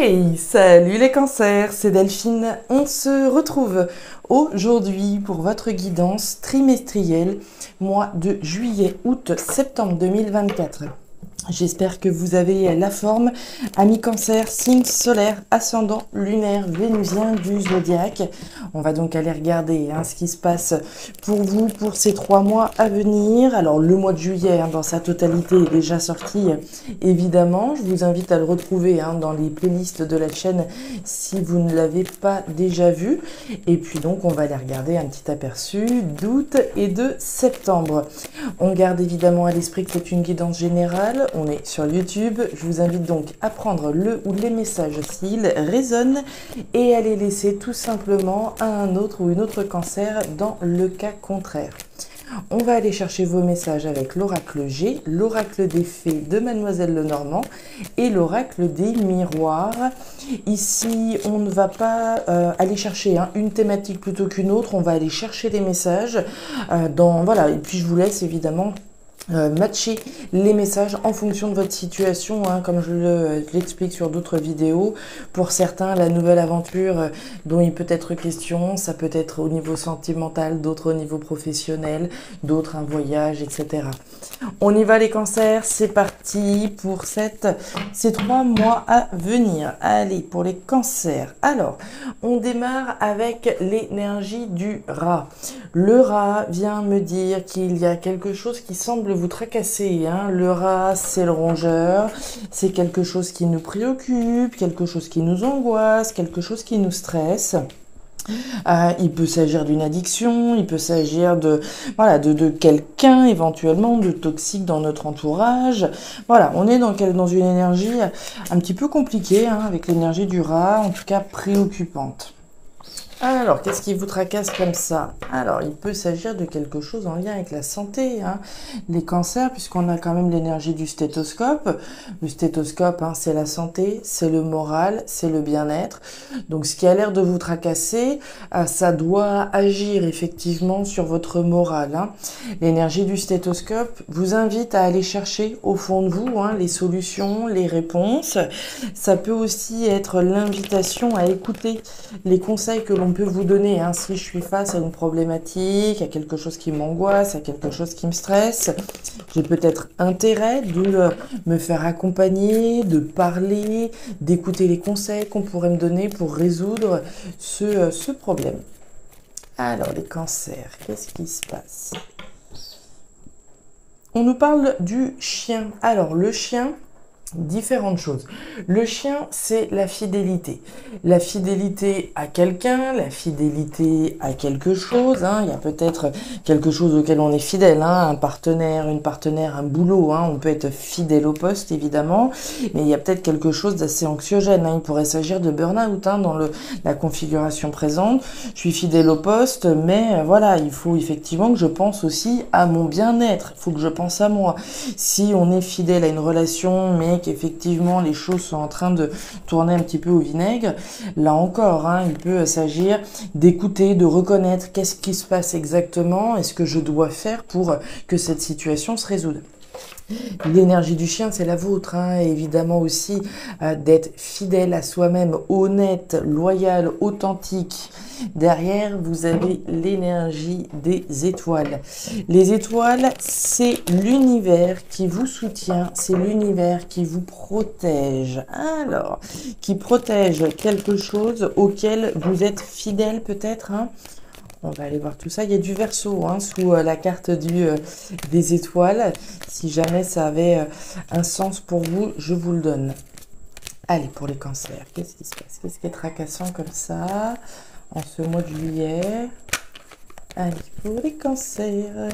Hey, salut les cancers, c'est Delphine. On se retrouve aujourd'hui pour votre guidance trimestrielle, mois de juillet, août, septembre 2024. J'espère que vous avez la forme. Amis cancer, signe solaire, ascendant lunaire, vénusien du zodiaque. On va donc aller regarder ce qui se passe pour vous pour ces 3 mois à venir. Alors le mois de juillet dans sa totalité est déjà sorti évidemment. Je vous invite à le retrouver dans les playlists de la chaîne si vous ne l'avez pas déjà vu. Et puis donc on va aller regarder un petit aperçu d'août et de septembre. On garde évidemment à l'esprit que c'est une guidance générale. On est sur YouTube. Je vous invite donc à prendre le ou les messages s'ils résonnent et à les laisser tout simplement à un autre ou une autre cancer dans le cas contraire. On va aller chercher vos messages avec l'oracle G, l'oracle des fées de Mademoiselle Lenormand et l'oracle des miroirs. Ici, on ne va pas aller chercher une thématique plutôt qu'une autre. On va aller chercher les messages. Voilà. Et puis, je vous laisse évidemment matcher les messages en fonction de votre situation, comme je l'explique sur d'autres vidéos. Pour certains, la nouvelle aventure dont il peut être question, ça peut être au niveau sentimental, d'autres au niveau professionnel, d'autres un voyage, etc. On y va les cancers, c'est parti pour ces 3 mois à venir. Allez, pour les cancers. Alors, on démarre avec l'énergie du rat. Le rat vient me dire qu'il y a quelque chose qui semble vous tracasser. Le rat, c'est le rongeur. C'est quelque chose qui nous préoccupe, quelque chose qui nous angoisse, quelque chose qui nous stresse. Il peut s'agir d'une addiction, il peut s'agir de quelqu'un éventuellement de toxique dans notre entourage. Voilà, on est dans une énergie un petit peu compliquée, avec l'énergie du rat, en tout cas préoccupante. Alors, qu'est-ce qui vous tracasse comme ça? Alors, il peut s'agir de quelque chose en lien avec la santé, les cancers, puisqu'on a quand même l'énergie du stéthoscope. Le stéthoscope, c'est la santé, c'est le moral, c'est le bien-être. Donc, ce qui a l'air de vous tracasser, ça doit agir effectivement sur votre moral. L'énergie du stéthoscope vous invite à aller chercher au fond de vous les solutions, les réponses. Ça peut aussi être l'invitation à écouter les conseils que l'on peut vous donner si je suis face à une problématique, à quelque chose qui m'angoisse, à quelque chose qui me stresse. J'ai peut-être intérêt de me faire accompagner, de parler, d'écouter les conseils qu'on pourrait me donner pour résoudre ce problème. Alors les cancers, qu'est-ce qui se passe? On nous parle du chien. Alors le chien, différentes choses. Le chien, c'est la fidélité. La fidélité à quelqu'un, la fidélité à quelque chose. Il y a peut-être quelque chose auquel on est fidèle, un partenaire, une partenaire, un boulot. On peut être fidèle au poste, évidemment. Mais il y a peut-être quelque chose d'assez anxiogène. Il pourrait s'agir de burn-out dans la configuration présente. Je suis fidèle au poste, mais voilà, il faut effectivement que je pense aussi à mon bien-être. Il faut que je pense à moi. Si on est fidèle à une relation, mais qu'effectivement les choses sont en train de tourner un petit peu au vinaigre, là encore, il peut s'agir d'écouter, de reconnaître qu'est-ce qui se passe exactement et ce que je dois faire pour que cette situation se résolve. L'énergie du chien, c'est la vôtre, évidemment aussi d'être fidèle à soi-même, honnête, loyal, authentique. Derrière, vous avez l'énergie des étoiles. Les étoiles, c'est l'univers qui vous soutient, c'est l'univers qui vous protège. Alors, qui protège quelque chose auquel vous êtes fidèle peut-être, On va aller voir tout ça. Il y a du Verseau sous la carte des étoiles. Si jamais ça avait un sens pour vous, je vous le donne. Allez, pour les cancers, qu'est-ce qui se passe? Qu'est-ce qui est tracassant comme ça en ce mois de juillet? Allez, pour les cancers.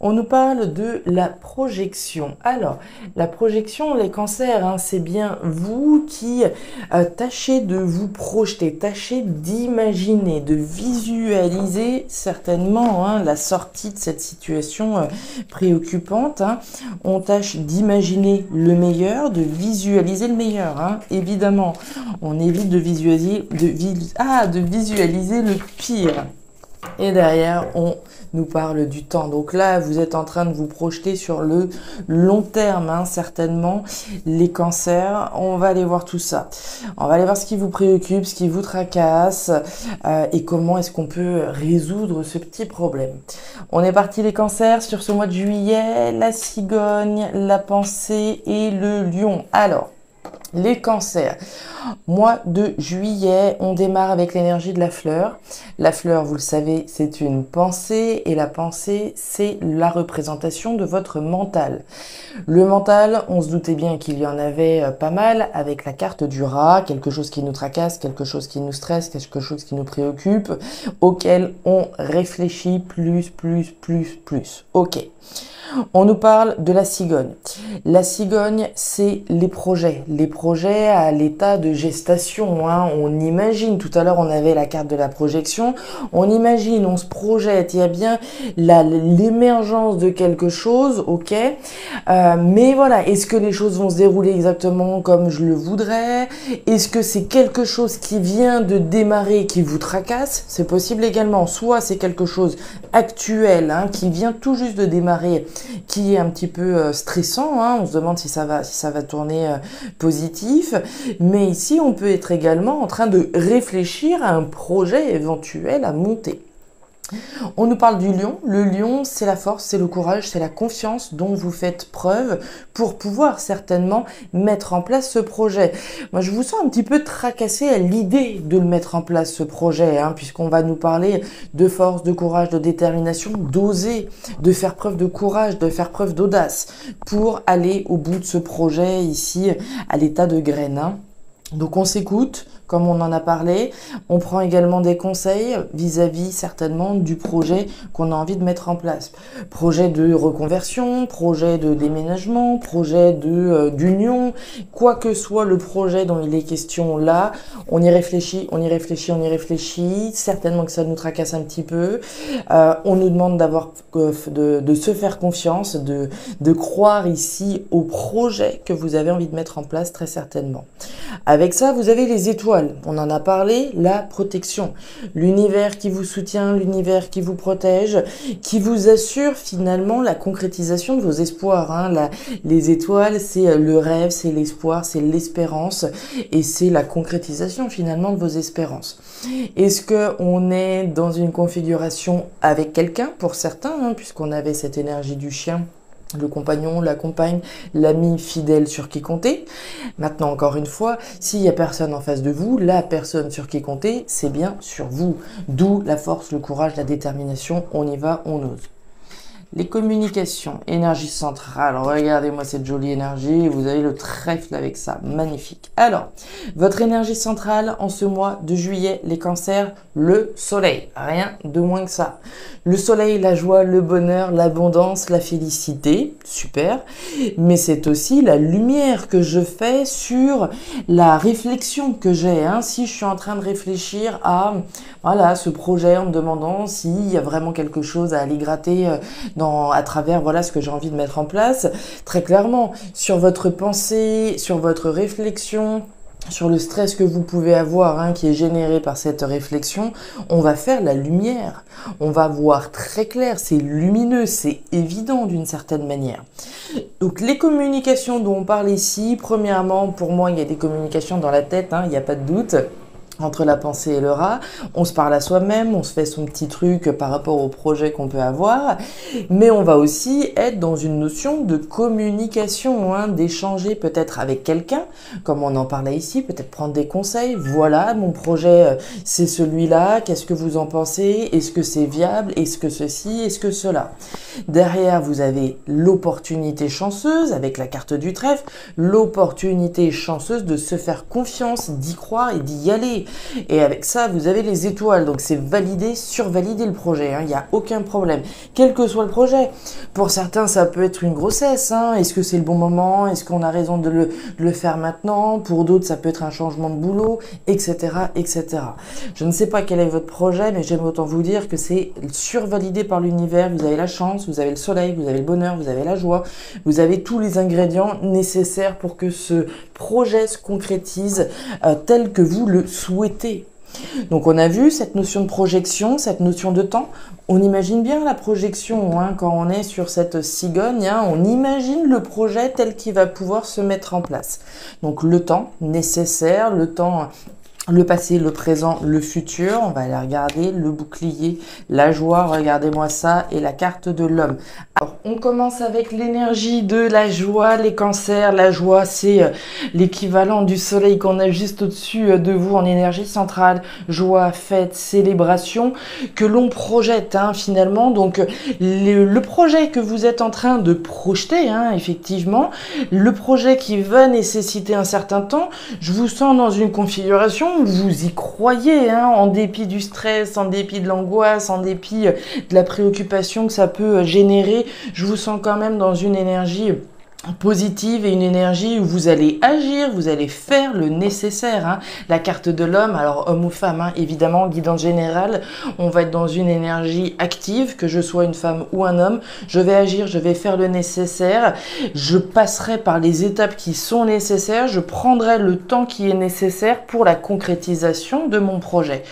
On nous parle de la projection. Alors, la projection, les cancers, c'est bien vous qui tâchez de vous projeter, tâchez d'imaginer, de visualiser certainement la sortie de cette situation préoccupante. On tâche d'imaginer le meilleur, de visualiser le meilleur. Évidemment, on évite de visualiser le pire. Et derrière, on nous parle du temps. Donc là, vous êtes en train de vous projeter sur le long terme, hein, certainement. Les cancers, on va aller voir tout ça. On va aller voir ce qui vous préoccupe, ce qui vous tracasse et comment est-ce qu'on peut résoudre ce petit problème. On est parti les cancers sur ce mois de juillet, la cigogne, la pensée et le lion. Alors, les cancers, mois de juillet, on démarre avec l'énergie de la fleur. La fleur, vous le savez, c'est une pensée et la pensée, c'est la représentation de votre mental. Le mental, on se doutait bien qu'il y en avait pas mal avec la carte du rat, quelque chose qui nous tracasse, quelque chose qui nous stresse, quelque chose qui nous préoccupe, auquel on réfléchit plus. Ok. On nous parle de la cigogne. La cigogne, c'est les projets à l'état de gestation. Hein. On imagine, tout à l'heure on avait la carte de la projection, on imagine, on se projette, il y a bien l'émergence de quelque chose, ok, mais voilà, est-ce que les choses vont se dérouler exactement comme je le voudrais? Est-ce que c'est quelque chose qui vient de démarrer, qui vous tracasse? C'est possible également, soit c'est quelque chose actuel, hein, qui vient tout juste de démarrer, qui est un petit peu stressant, hein. On se demande si ça va tourner positif, mais ici on peut être également en train de réfléchir à un projet éventuel à monter. On nous parle du lion. Le lion, c'est la force, c'est le courage, c'est la confiance dont vous faites preuve pour pouvoir certainement mettre en place ce projet. Moi, je vous sens un petit peu tracassé à l'idée de le mettre en place, ce projet, hein, puisqu'on va nous parler de force, de courage, de détermination, d'oser, de faire preuve de courage, de faire preuve d'audace pour aller au bout de ce projet ici à l'état de graine, hein. Donc on s'écoute, comme on en a parlé, on prend également des conseils vis-à-vis certainement du projet qu'on a envie de mettre en place. Projet de reconversion, projet de déménagement, projet d'union, quoi que soit le projet dont il est question là, on y réfléchit, certainement que ça nous tracasse un petit peu, on nous demande de se faire confiance, de croire ici au projet que vous avez envie de mettre en place très certainement. Avec ça, vous avez les étoiles. On en a parlé, la protection. L'univers qui vous soutient, l'univers qui vous protège, qui vous assure finalement la concrétisation de vos espoirs, hein. Les étoiles, c'est le rêve, c'est l'espoir, c'est l'espérance et c'est la concrétisation finalement de vos espérances. Est-ce qu'on est dans une configuration avec quelqu'un pour certains, hein, puisqu'on avait cette énergie du chien, le compagnon, la compagne, l'ami fidèle sur qui compter. Maintenant, encore une fois, s'il n'y a personne en face de vous, la personne sur qui compter, c'est bien sur vous. D'où la force, le courage, la détermination, on y va, on ose. Les communications, énergie centrale, regardez-moi cette jolie énergie, vous avez le trèfle avec ça, magnifique. Alors, votre énergie centrale en ce mois de juillet, les cancers, le soleil, rien de moins que ça. Le soleil, la joie, le bonheur, l'abondance, la félicité, super, mais c'est aussi la lumière que je fais sur la réflexion que j'ai, hein. Si je suis en train de réfléchir à voilà, ce projet en me demandant s'il y a vraiment quelque chose à aller gratter à travers voilà ce que j'ai envie de mettre en place, très clairement, sur votre pensée, sur votre réflexion, sur le stress que vous pouvez avoir, hein, qui est généré par cette réflexion, on va faire la lumière. On va voir très clair, c'est lumineux, c'est évident d'une certaine manière. Donc les communications dont on parle ici, premièrement, pour moi, il y a des communications dans la tête, hein, il n'y a pas de doute. Entre la pensée et le rat, on se parle à soi-même, on se fait son petit truc par rapport au projet qu'on peut avoir, mais on va aussi être dans une notion de communication, hein, d'échanger peut-être avec quelqu'un, comme on en parlait ici, peut-être prendre des conseils, voilà, mon projet c'est celui-là, qu'est-ce que vous en pensez, est-ce que c'est viable, est-ce que ceci, est-ce que cela. Derrière, vous avez l'opportunité chanceuse, avec la carte du trèfle, l'opportunité chanceuse de se faire confiance, d'y croire et d'y aller. Et avec ça, vous avez les étoiles. Donc, c'est valider, survalider le projet. Il n'y a aucun problème. Quel que soit le projet. Pour certains, ça peut être une grossesse. Hein. Est-ce que c'est le bon moment? Est-ce qu'on a raison de le faire maintenant? Pour d'autres, ça peut être un changement de boulot, etc., etc. Je ne sais pas quel est votre projet, mais j'aime autant vous dire que c'est survalidé par l'univers. Vous avez la chance, vous avez le soleil, vous avez le bonheur, vous avez la joie. Vous avez tous les ingrédients nécessaires pour que ce projet se concrétise tel que vous le souhaitez. Donc on a vu cette notion de projection, cette notion de temps. On imagine bien la projection hein, quand on est sur cette cigogne, hein, on imagine le projet tel qu'il va pouvoir se mettre en place. Donc le temps nécessaire, le temps... Le passé, le présent, le futur, on va aller regarder le bouclier, la joie, regardez-moi ça, et la carte de l'homme. Alors, on commence avec l'énergie de la joie, les cancers. La joie, c'est l'équivalent du soleil qu'on a juste au-dessus de vous en énergie centrale. Joie, fête, célébration, que l'on projette hein, finalement. Donc, le projet que vous êtes en train de projeter, hein, effectivement, le projet qui va nécessiter un certain temps, je vous sens dans une configuration vous y croyez, hein, en dépit du stress, en dépit de l'angoisse, en dépit de la préoccupation que ça peut générer, je vous sens quand même dans une énergie positive et une énergie où vous allez agir, vous allez faire le nécessaire. Hein. La carte de l'homme, alors homme ou femme, hein, évidemment, guidance générale, on va être dans une énergie active, que je sois une femme ou un homme, je vais agir, je vais faire le nécessaire, je passerai par les étapes qui sont nécessaires, je prendrai le temps qui est nécessaire pour la concrétisation de mon projet.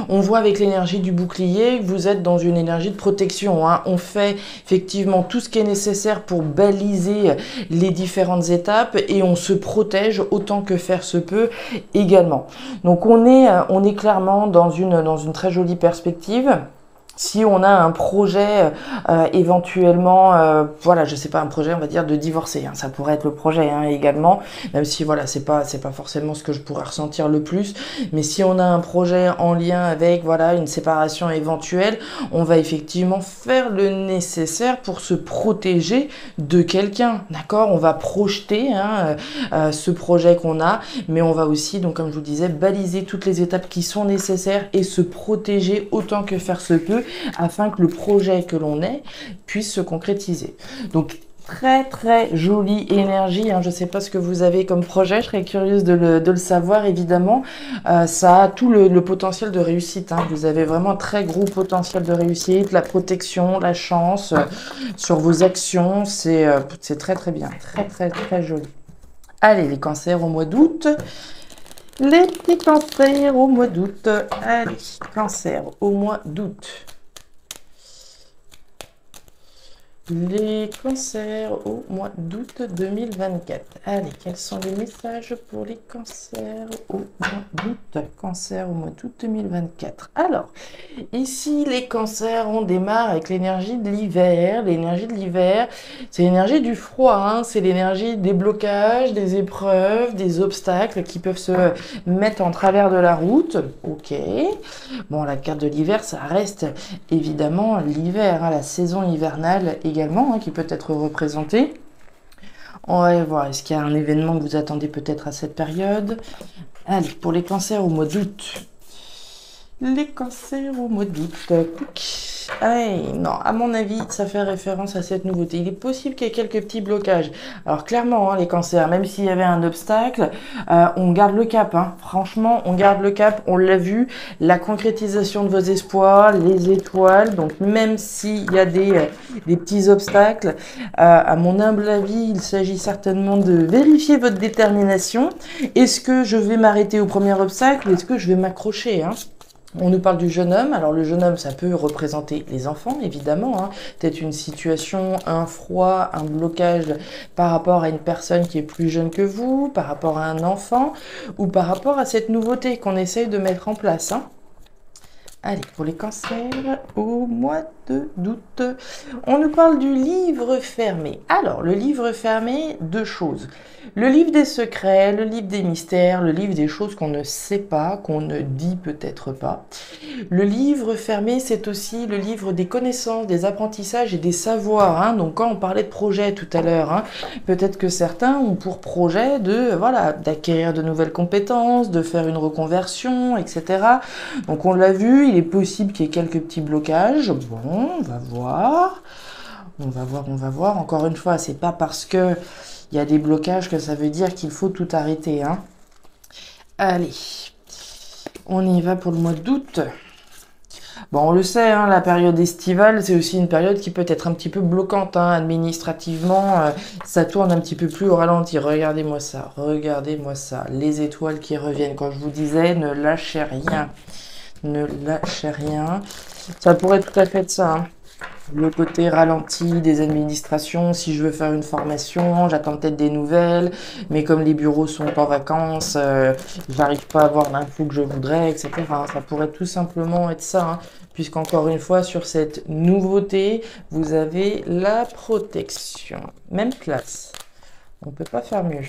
On voit avec l'énergie du bouclier que vous êtes dans une énergie de protection. Hein. On fait effectivement tout ce qui est nécessaire pour baliser les différentes étapes et on se protège autant que faire se peut également. Donc on est clairement dans une très jolie perspective. Si on a un projet éventuellement, voilà, je sais pas, un projet, on va dire, de divorcer, hein, ça pourrait être le projet hein, également, même si voilà, c'est pas forcément ce que je pourrais ressentir le plus, mais si on a un projet en lien avec voilà une séparation éventuelle, on va effectivement faire le nécessaire pour se protéger de quelqu'un, d'accord? On va projeter hein, ce projet qu'on a, mais on va aussi, donc comme je vous disais, baliser toutes les étapes qui sont nécessaires et se protéger autant que faire se peut, afin que le projet que l'on ait puisse se concrétiser. Donc très très jolie énergie, hein. Je ne sais pas ce que vous avez comme projet, je serais curieuse de le savoir évidemment. Ça a tout le potentiel de réussite, hein. Vous avez vraiment un très gros potentiel de réussite, la protection, la chance sur vos actions, c'est très très bien, très très très joli. Allez, les cancers au mois d'août. Les petits cancers au mois d'août. Allez, cancer au mois d'août. Les cancers au mois d'août 2024. Allez, quels sont les messages pour les cancers au mois d'août? Cancer au mois d'août 2024. Alors, ici, les cancers, on démarre avec l'énergie de l'hiver. L'énergie de l'hiver, c'est l'énergie du froid. Hein, c'est l'énergie des blocages, des épreuves, des obstacles qui peuvent se mettre en travers de la route. Ok. Bon, la carte de l'hiver, ça reste évidemment l'hiver, hein, la saison hivernale également, hein, qui peut être représentée. On va voir, est-ce qu'il y a un événement que vous attendez peut-être à cette période? Allez, pour les cancers au mois d'août. Les cancers au mois d'août. Hey, non, à mon avis, ça fait référence à cette nouveauté. Il est possible qu'il y ait quelques petits blocages. Alors clairement, hein, les cancers, même s'il y avait un obstacle, on garde le cap. Hein. Franchement, on garde le cap. On l'a vu, la concrétisation de vos espoirs, les étoiles. Donc même s'il y a des petits obstacles, à mon humble avis, il s'agit certainement de vérifier votre détermination. Est-ce que je vais m'arrêter au premier obstacle ou est-ce que je vais m'accrocher hein? On nous parle du jeune homme. Alors le jeune homme, ça peut représenter les enfants, évidemment. Hein. Peut-être une situation, un froid, un blocage par rapport à une personne qui est plus jeune que vous, par rapport à un enfant, ou par rapport à cette nouveauté qu'on essaye de mettre en place. Hein. Allez, pour les cancers, au mois d'août, on nous parle du livre fermé. Alors, le livre fermé, deux choses. Le livre des secrets, le livre des mystères, le livre des choses qu'on ne sait pas, qu'on ne dit peut-être pas. Le livre fermé, c'est aussi le livre des connaissances, des apprentissages et des savoirs. Hein. Donc, quand on parlait de projet tout à l'heure, hein, peut-être que certains ont pour projet d'acquérir de nouvelles compétences, de faire une reconversion, etc. Donc, on l'a vu, il est possible qu'il y ait quelques petits blocages. Bon, on va voir. On va voir. Encore une fois, c'est pas parce que il y a des blocages que ça veut dire qu'il faut tout arrêter. Hein. Allez, on y va pour le mois d'août. Bon, on le sait, hein, la période estivale, c'est aussi une période qui peut être un petit peu bloquante, hein, administrativement. Ça tourne un petit peu plus au ralenti. Regardez-moi ça, regardez-moi ça. Les étoiles qui reviennent. Quand je vous disais, ne lâchez rien. Ne lâchez rien. Ça pourrait tout à fait être ça, hein. Le côté ralenti des administrations, si je veux faire une formation, j'attends peut-être des nouvelles, mais comme les bureaux sont en vacances, j'arrive pas à avoir l'info que je voudrais, etc. Ça pourrait tout simplement être ça, hein, puisqu'encore une fois, sur cette nouveauté, vous avez la protection. Même classe. On peut pas faire mieux.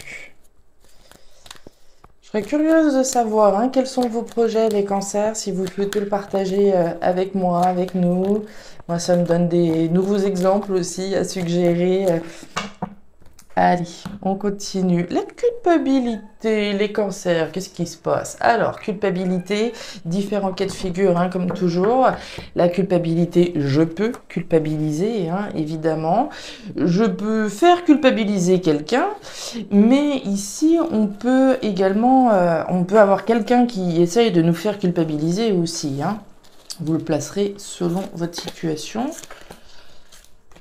Je serais curieuse de savoir, hein, quels sont vos projets, les cancers, si vous souhaitez le partager avec moi, avec nous. Moi, ça me donne des nouveaux exemples aussi à suggérer. Allez, on continue. La culpabilité, les cancers, qu'est-ce qui se passe? Alors, culpabilité, différents cas de figure, hein, comme toujours. La culpabilité, je peux culpabiliser, hein, évidemment. Je peux faire culpabiliser quelqu'un, mais ici, on peut également, on peut avoir quelqu'un qui essaye de nous faire culpabiliser aussi, hein. Vous le placerez selon votre situation.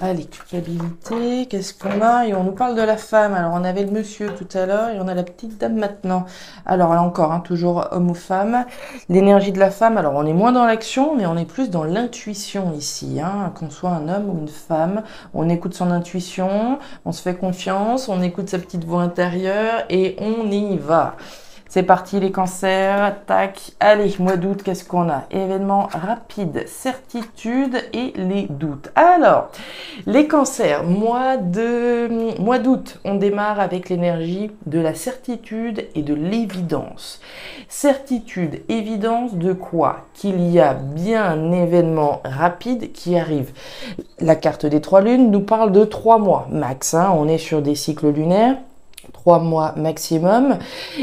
Allez, culpabilité, qu'est-ce qu'on a? Et on nous parle de la femme. Alors, on avait le monsieur tout à l'heure et on a la petite dame maintenant. Alors, là encore, hein, toujours homme ou femme. L'énergie de la femme, alors on est moins dans l'action, mais on est plus dans l'intuition ici, hein. Qu'on soit un homme ou une femme, on écoute son intuition, on se fait confiance, on écoute sa petite voix intérieure et on y va. C'est parti les cancers, tac, allez, mois d'août, qu'est-ce qu'on a? Événements rapides, certitude et les doutes. Alors, les cancers, mois d'août, on démarre avec l'énergie de la certitude et de l'évidence. Certitude, évidence de quoi? Qu'il y a bien un événement rapide qui arrive. La carte des 3 lunes nous parle de 3 mois max, hein, on est sur des cycles lunaires. 3 mois maximum,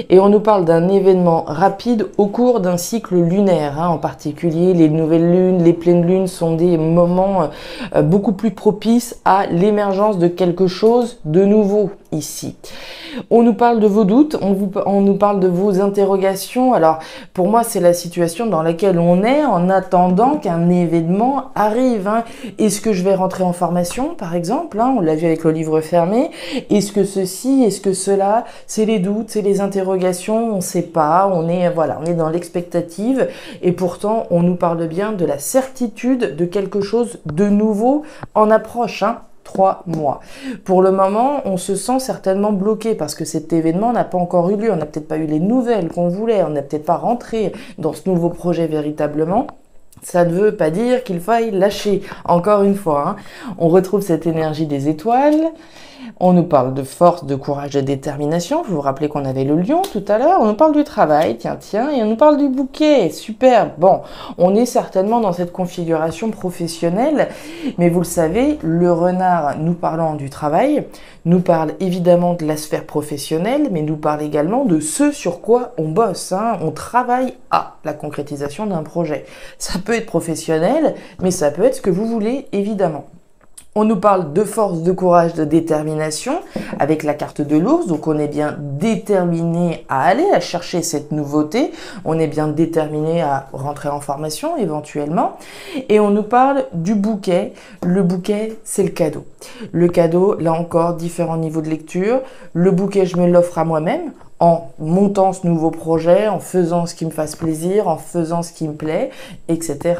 et on nous parle d'un événement rapide au cours d'un cycle lunaire, hein. En particulier les nouvelles lunes, les pleines lunes sont des moments beaucoup plus propices à l'émergence de quelque chose de nouveau ici. On nous parle de vos doutes, on nous parle de vos interrogations. Alors pour moi c'est la situation dans laquelle on est en attendant qu'un événement arrive, hein. Est-ce que je vais rentrer en formation par exemple, hein, on l'a vu avec le livre fermé, est-ce que ceci, est-ce que cela, c'est les doutes, c'est les interrogations, on ne sait pas, on est dans l'expectative et pourtant on nous parle bien de la certitude de quelque chose de nouveau en approche, hein. 3 mois. Pour le moment, on se sent certainement bloqué parce que cet événement n'a pas encore eu lieu. On n'a peut-être pas eu les nouvelles qu'on voulait. On n'a peut-être pas rentré dans ce nouveau projet véritablement. Ça ne veut pas dire qu'il faille lâcher. Encore une fois, hein, on retrouve cette énergie des étoiles. On nous parle de force, de courage, de détermination. Vous vous rappelez qu'on avait le lion tout à l'heure. On nous parle du travail, tiens, et on nous parle du bouquet. Super. Bon, on est certainement dans cette configuration professionnelle. Mais vous le savez, le renard, nous parlant du travail, nous parle évidemment de la sphère professionnelle, mais nous parle également de ce sur quoi on bosse, hein. On travaille à la concrétisation d'un projet. Ça peut être professionnel, mais ça peut être ce que vous voulez, évidemment. On nous parle de force, de courage, de détermination avec la carte de l'ours. Donc on est bien déterminé à aller à chercher cette nouveauté. On est bien déterminé à rentrer en formation éventuellement. Et on nous parle du bouquet. Le bouquet, c'est le cadeau. Le cadeau, là encore, différents niveaux de lecture. Le bouquet, je me l'offre à moi-même en montant ce nouveau projet, en faisant ce qui me fasse plaisir, en faisant ce qui me plaît, etc.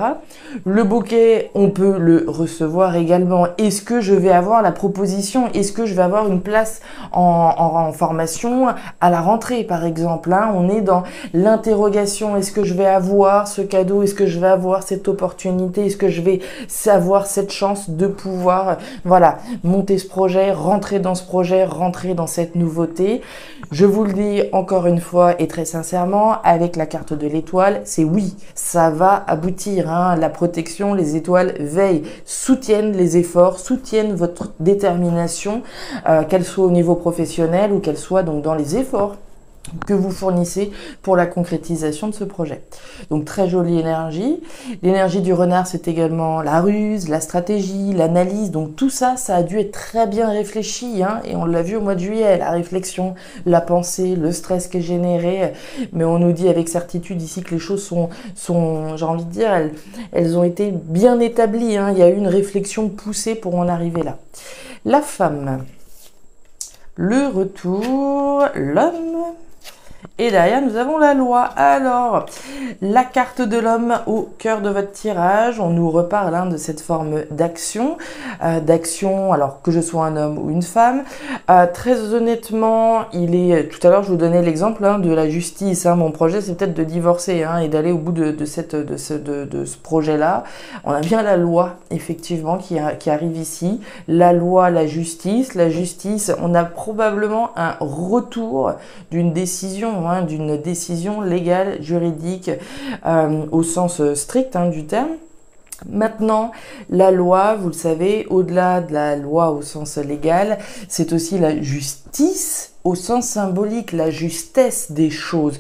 Le bouquet, on peut le recevoir également. Est-ce que je vais avoir la proposition? Est-ce que je vais avoir une place en formation à la rentrée, par exemple, hein? On est dans l'interrogation. Est-ce que je vais avoir ce cadeau? Est-ce que je vais avoir cette opportunité? Est-ce que je vais avoir cette chance de pouvoir, voilà, monter ce projet, rentrer dans ce projet, rentrer dans cette nouveauté? Je vous le dis encore une fois et très sincèrement, avec la carte de l'étoile, c'est oui, ça va aboutir, hein. La protection, les étoiles veillent, soutiennent les efforts, soutiennent votre détermination, qu'elle soit au niveau professionnel ou qu'elle soit donc dans les efforts que vous fournissez pour la concrétisation de ce projet. Donc très jolie énergie. L'énergie du renard, c'est également la ruse, la stratégie, l'analyse. Donc tout ça, ça a dû être très bien réfléchi, hein, et on l'a vu au mois de juillet, la réflexion, la pensée, le stress qui est généré. Mais on nous dit avec certitude ici que les choses sont j'ai envie de dire, elles ont été bien établies, hein. Il y a eu une réflexion poussée pour en arriver là. La femme, le retour, l'homme. Et derrière, nous avons la loi. Alors, la carte de l'homme au cœur de votre tirage, on nous reparle, hein, de cette forme d'action. Alors que je sois un homme ou une femme. Très honnêtement, tout à l'heure, je vous donnais l'exemple, hein, de la justice. Hein. Mon projet, c'est peut-être de divorcer, hein, et d'aller au bout de ce projet-là. On a bien la loi, effectivement, qui arrive ici. La loi, la justice. La justice, on a probablement un retour d'une décision, hein, d'une décision légale, juridique, au sens strict, hein, du terme. Maintenant, la loi, vous le savez, au-delà de la loi au sens légal, c'est aussi la justice au sens symbolique, la justesse des choses.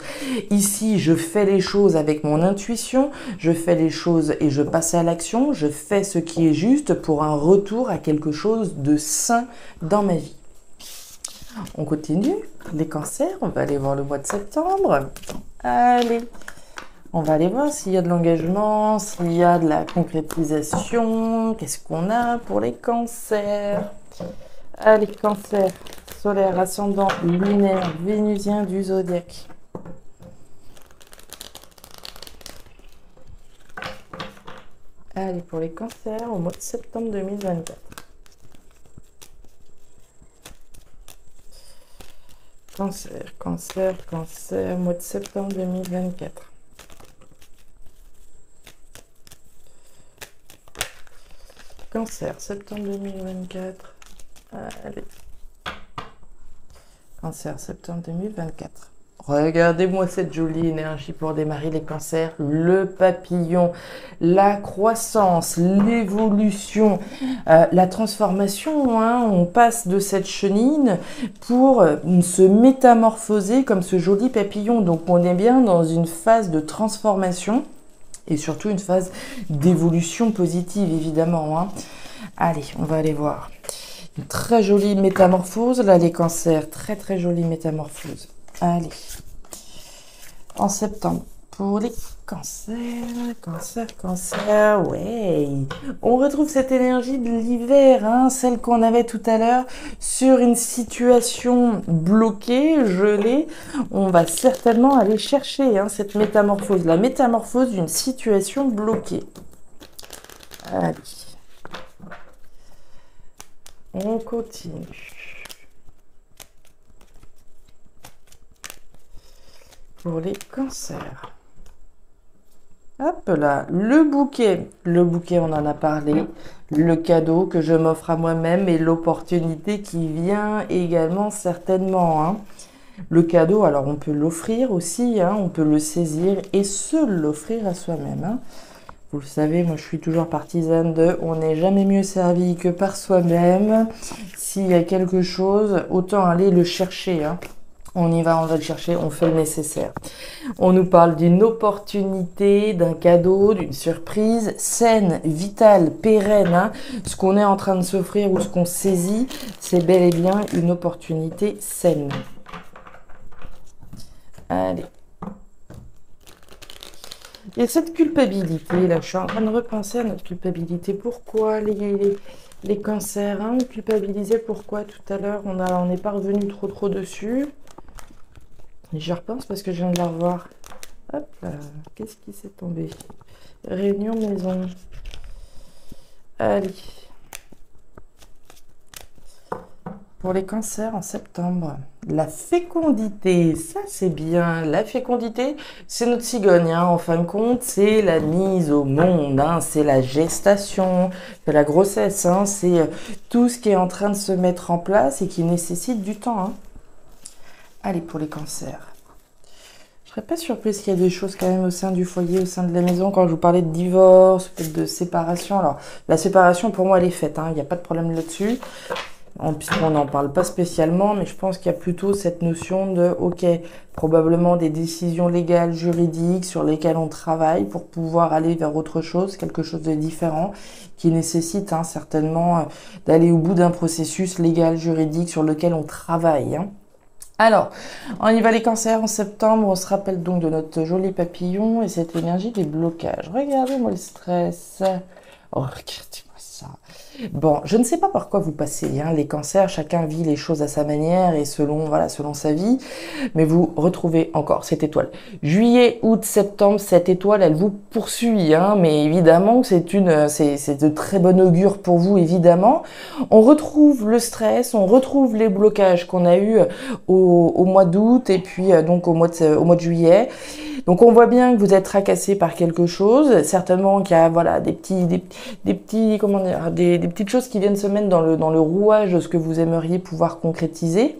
Ici, je fais les choses avec mon intuition, je fais les choses et je passe à l'action, je fais ce qui est juste pour un retour à quelque chose de sain dans ma vie. On continue, les cancers, on va aller voir le mois de septembre. Allez, on va aller voir s'il y a de l'engagement, s'il y a de la concrétisation. Qu'est-ce qu'on a pour les cancers? Allez, cancer, solaire, ascendant, lunaire, vénusien du zodiaque. Allez, pour les cancers, au mois de septembre 2024. Cancer, mois de septembre 2024. Cancer, septembre 2024. Allez. Cancer, septembre 2024. Regardez-moi cette jolie énergie pour démarrer les cancers. Le papillon, la croissance, l'évolution, la transformation, hein. On passe de cette chenille pour se métamorphoser comme ce joli papillon. Donc on est bien dans une phase de transformation et surtout une phase d'évolution positive, évidemment, hein. Allez, on va aller voir. Une très jolie métamorphose, là, les cancers. Très, très jolie métamorphose. Allez, en septembre, pour les cancers, ouais. On retrouve cette énergie de l'hiver, hein, celle qu'on avait tout à l'heure, sur une situation bloquée, gelée. On va certainement aller chercher, hein, cette métamorphose, la métamorphose d'une situation bloquée. Allez, on continue. Pour les cancers. Hop là, le bouquet. Le bouquet, on en a parlé. Le cadeau que je m'offre à moi-même et l'opportunité qui vient également certainement, hein. Le cadeau, alors on peut l'offrir aussi, hein, on peut le saisir et se l'offrir à soi-même, hein. Vous le savez, moi je suis toujours partisane de on n'est jamais mieux servi que par soi-même. S'il y a quelque chose, autant aller le chercher, hein. On y va, on va le chercher, on fait le nécessaire. On nous parle d'une opportunité, d'un cadeau, d'une surprise saine, vitale, pérenne, hein. Ce qu'on est en train de s'offrir ou ce qu'on saisit, c'est bel et bien une opportunité saine. Allez. Et cette culpabilité, là, je suis en train de repenser à notre culpabilité. Pourquoi les cancers, hein, culpabiliser, pourquoi tout à l'heure, on n'est pas revenu trop dessus. Et je repense parce que je viens de la revoir. Hop là, qu'est-ce qui s'est tombé? Réunion maison. Allez. Pour les cancers en septembre, la fécondité, ça c'est bien. La fécondité, c'est notre cigogne, hein. En fin de compte, c'est la mise au monde, hein. C'est la gestation, c'est la grossesse, hein. C'est tout ce qui est en train de se mettre en place et qui nécessite du temps, hein. Allez, pour les cancers. Je serais pas surprise qu'il y ait des choses quand même au sein du foyer, au sein de la maison, quand je vous parlais de divorce, peut-être de séparation. Alors, la séparation, pour moi, elle est faite, hein. Il n'y a pas de problème là-dessus. puisqu'on n'en parle pas spécialement, mais je pense qu'il y a plutôt cette notion de, ok, probablement des décisions légales, juridiques sur lesquelles on travaille pour pouvoir aller vers autre chose, quelque chose de différent, qui nécessite certainement d'aller au bout d'un processus légal, juridique sur lequel on travaille. Alors, on y va les cancers en septembre, on se rappelle donc de notre joli papillon et cette énergie des blocages. Regardez-moi le stress. Oh, regardez-moi ça. Bon, je ne sais pas par quoi vous passez, les cancers, chacun vit les choses à sa manière et selon sa vie, mais vous retrouvez encore cette étoile. Juillet, août, septembre, cette étoile, elle vous poursuit, mais évidemment, c'est de très bon augure pour vous, évidemment. On retrouve le stress, on retrouve les blocages qu'on a eu au mois d'août et puis donc au mois de juillet. Donc on voit bien que vous êtes tracassé par quelque chose, certainement qu'il y a des petites choses qui viennent se mettre dans le rouage de ce que vous aimeriez pouvoir concrétiser.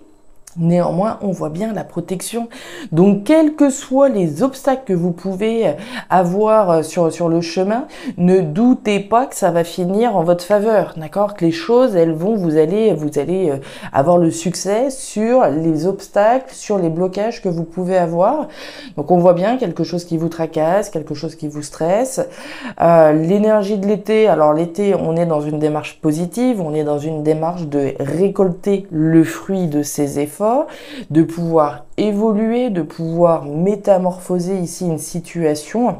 Néanmoins, on voit bien la protection. Donc, quels que soient les obstacles que vous pouvez avoir sur le chemin, ne doutez pas que ça va finir en votre faveur, d'accord? Que les choses, vous allez avoir le succès sur les obstacles, sur les blocages que vous pouvez avoir. Donc, on voit bien quelque chose qui vous tracasse, quelque chose qui vous stresse. L'énergie de l'été, alors l'été, on est dans une démarche positive, on est dans une démarche de récolter le fruit de ses efforts, de pouvoir évoluer, de pouvoir métamorphoser ici une situation.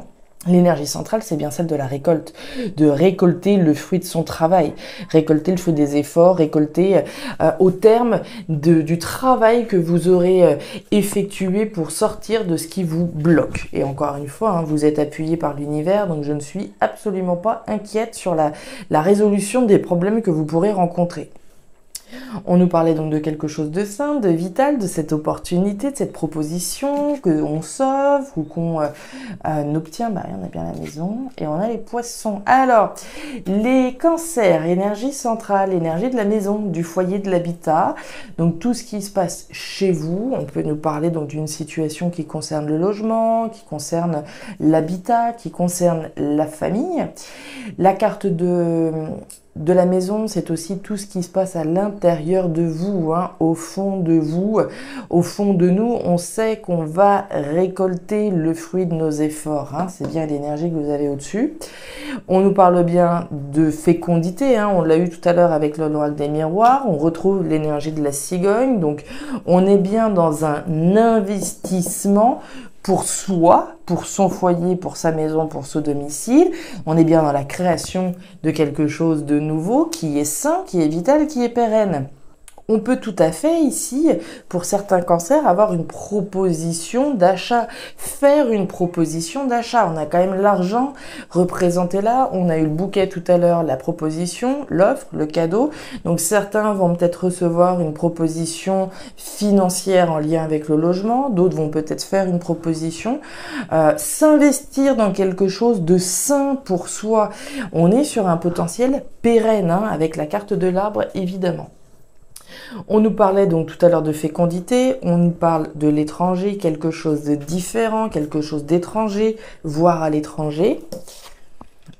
L'énergie centrale, c'est bien celle de la récolte, de récolter le fruit de son travail, récolter le fruit des efforts, récolter au terme du travail que vous aurez effectué pour sortir de ce qui vous bloque. Et encore une fois, vous êtes appuyé par l'univers, donc je ne suis absolument pas inquiète sur la résolution des problèmes que vous pourrez rencontrer. On nous parlait donc de quelque chose de sain, de vital, de cette opportunité, de cette proposition qu'on s'offre ou qu'on obtient. On a bien la maison et on a les poissons. Alors, les cancers, énergie centrale, énergie de la maison, du foyer, de l'habitat. Donc, tout ce qui se passe chez vous. On peut nous parler donc d'une situation qui concerne le logement, qui concerne l'habitat, qui concerne la famille. La carte de la maison, c'est aussi tout ce qui se passe à l'intérieur de vous, au fond de vous, au fond de nous. On sait qu'on va récolter le fruit de nos efforts. C'est bien l'énergie que vous avez au-dessus. On nous parle bien de fécondité. On l'a eu tout à l'heure avec l'oracle des miroirs. On retrouve l'énergie de la cigogne. Donc, on est bien dans un investissement pour soi, pour son foyer, pour sa maison, pour son domicile. On est bien dans la création de quelque chose de nouveau qui est sain, qui est vital, qui est pérenne. On peut tout à fait ici, pour certains cancers, avoir une proposition d'achat, faire une proposition d'achat. On a quand même l'argent représenté là, on a eu le bouquet tout à l'heure, la proposition, l'offre, le cadeau. Donc certains vont peut-être recevoir une proposition financière en lien avec le logement, d'autres vont peut-être faire une proposition, s'investir dans quelque chose de sain pour soi. On est sur un potentiel pérenne, avec la carte de l'arbre évidemment. On nous parlait donc tout à l'heure de fécondité, on nous parle de l'étranger, quelque chose de différent, quelque chose d'étranger, voire à l'étranger.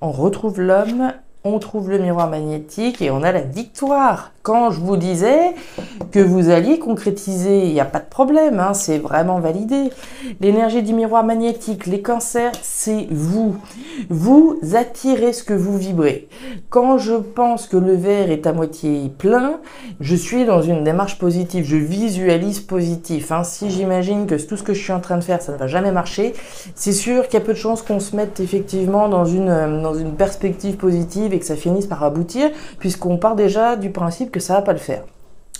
On retrouve l'homme, on trouve le miroir magnétique et on a la victoire. Quand je vous disais que vous alliez concrétiser, il n'y a pas de problème, c'est vraiment validé. L'énergie du miroir magnétique, les cancers, c'est vous. Vous attirez ce que vous vibrez. Quand je pense que le verre est à moitié plein, je suis dans une démarche positive, je visualise positif. Si j'imagine que tout ce que je suis en train de faire, ça ne va jamais marcher, c'est sûr qu'il y a peu de chances qu'on se mette effectivement dans une perspective positive et que ça finisse par aboutir, puisqu'on part déjà du principe que ça va pas le faire.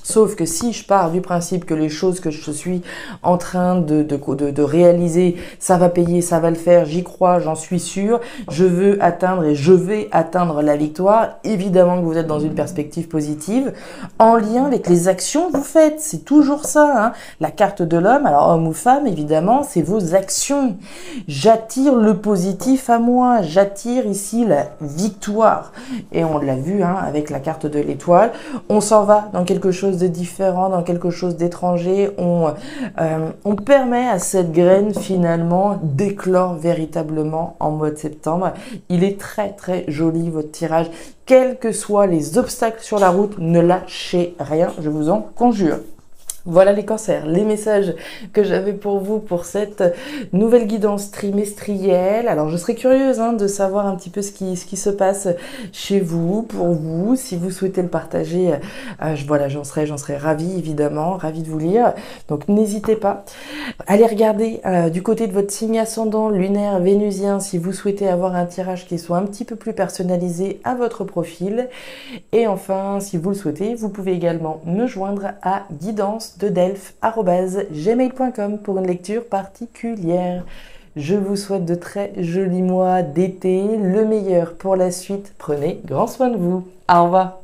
Sauf que si je pars du principe que les choses que je suis en train de réaliser, ça va payer, ça va le faire, j'y crois, j'en suis sûre, je veux atteindre et je vais atteindre la victoire, évidemment que vous êtes dans une perspective positive, en lien avec les actions que vous faites, c'est toujours ça, La carte de l'homme, alors homme ou femme, évidemment, c'est vos actions. J'attire le positif à moi, j'attire ici la victoire. Et on l'a vu, avec la carte de l'étoile, on s'en va dans quelque chose de différent, dans quelque chose d'étranger. On permet à cette graine finalement d'éclore véritablement en mois de septembre. Il est très très joli votre tirage. Quels que soient les obstacles sur la route, ne lâchez rien, je vous en conjure. Voilà les cancers, les messages que j'avais pour vous pour cette nouvelle guidance trimestrielle. Alors je serais curieuse de savoir un petit peu ce qui se passe chez vous, pour vous. Si vous souhaitez le partager, voilà, j'en serais ravie évidemment, ravie de vous lire. Donc n'hésitez pas. Allez regarder du côté de votre signe ascendant lunaire vénusien si vous souhaitez avoir un tirage qui soit un petit peu plus personnalisé à votre profil. Et enfin, si vous le souhaitez, vous pouvez également me joindre à guidance-de-delphes@gmail.com pour une lecture particulière. Je vous souhaite de très jolis mois d'été, le meilleur pour la suite. Prenez grand soin de vous. Au revoir.